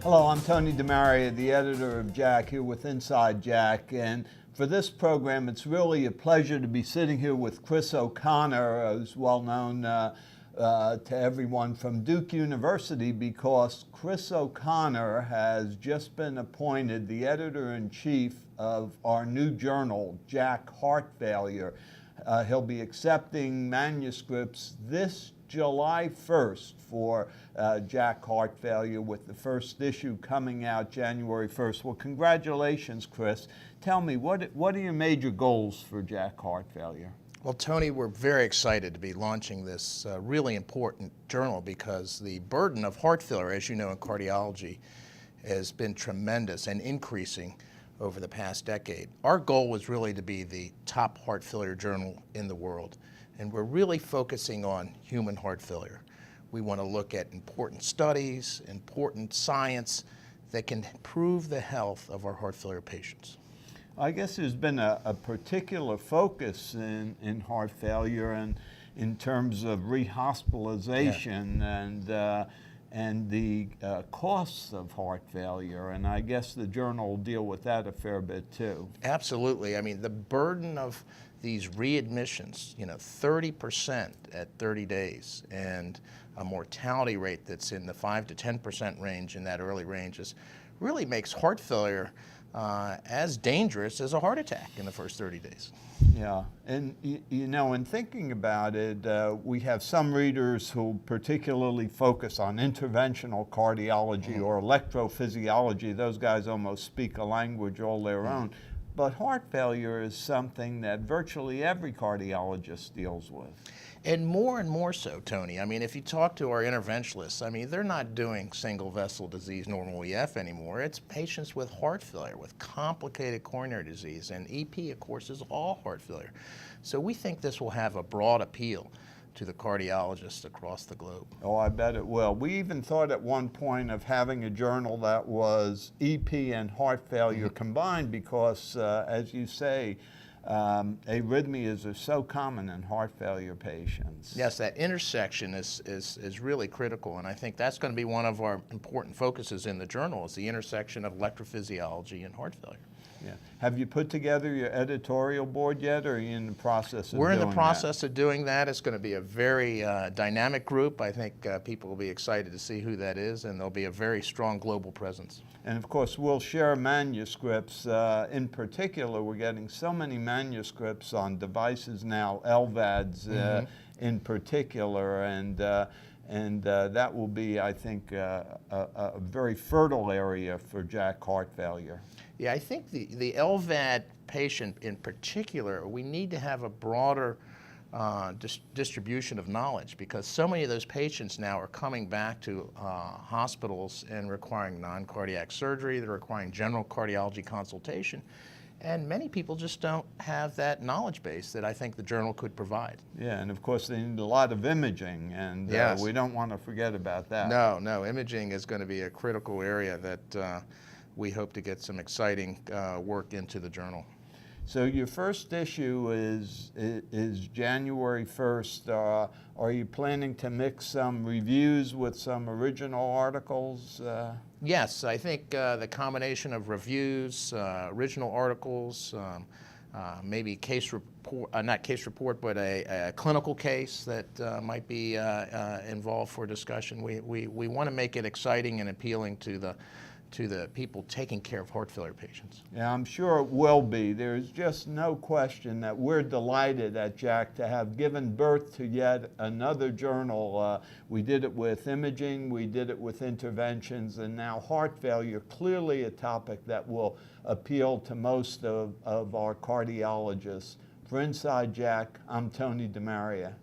Hello, I'm Tony DeMaria, the editor of JACC, here with Inside JACC. And for this program, it's really a pleasure to be sitting here with Chris O'Connor, who's well known to everyone from Duke University, because Chris O'Connor has just been appointed the editor-in-chief of our new journal, JACC Heart Failure. He'll be accepting manuscripts this July 1st for JACC Heart Failure, with the first issue coming out January 1st. Well, congratulations, Chris. Tell me, what are your major goals for JACC Heart Failure? Well, Tony, we're very excited to be launching this really important journal, because the burden of heart failure, as you know, in cardiology, has been tremendous and increasing over the past decade. Our goal was really to be the top heart failure journal in the world, and we're really focusing on human heart failure. We want to look at important studies, important science that can improve the health of our heart failure patients. I guess there's been a particular focus in heart failure and in terms of rehospitalization and the costs of heart failure, and I guess the journal will deal with that a fair bit too. Absolutely. I mean, the burden of these readmissions, 30% at 30 days, and a mortality rate that's in the 5 to 10% range, in that early ranges, really makes heart failure as dangerous as a heart attack in the first 30 days. Yeah, and in thinking about it, we have some readers who particularly focus on interventional cardiology or electrophysiology. Those guys almost speak a language all their own. But heart failure is something that virtually every cardiologist deals with. And more so, Tony. I mean, if you talk to our interventionists, I mean, they're not doing single vessel disease, normal EF anymore. It's patients with heart failure, with complicated coronary disease, and EP, of course, is all heart failure. So we think this will have a broad appeal to the cardiologists across the globe. Oh, I bet it will. We even thought at one point of having a journal that was EP and heart failure combined, because, as you say, arrhythmias are so common in heart failure patients. Yes, that intersection is really critical, and I think that's going to be one of our important focuses in the journal, is the intersection of electrophysiology and heart failure. Yeah. Have you put together your editorial board yet, or are you in the process of doing that? We're in the process of doing that. It's going to be a very dynamic group. I think people will be excited to see who that is, and there'll be a very strong global presence. And of course, we'll share manuscripts. In particular, we're getting so many manuscripts on devices now, LVADs in particular, and that will be, I think, a very fertile area for JACC Heart Failure. Yeah, I think the LVAD patient in particular, we need to have a broader distribution of knowledge, because so many of those patients now are coming back to hospitals and requiring non-cardiac surgery. They're requiring general cardiology consultation. And many people just don't have that knowledge base that I think the journal could provide. Yeah, and of course they need a lot of imaging, and yes, we don't want to forget about that. No, imaging is going to be a critical area that we hope to get some exciting work into the journal. So your first issue is January 1st. Are you planning to mix some reviews with some original articles? Yes, I think the combination of reviews, original articles, maybe case report, not case report, but a clinical case that might be involved for discussion. We want to make it exciting and appealing to the people taking care of heart failure patients. Yeah, I'm sure it will be. There's just no question that we're delighted at JACC to have given birth to yet another journal. We did it with imaging, we did it with interventions, and now heart failure, clearly a topic that will appeal to most of our cardiologists. For Inside JACC, I'm Tony DeMaria.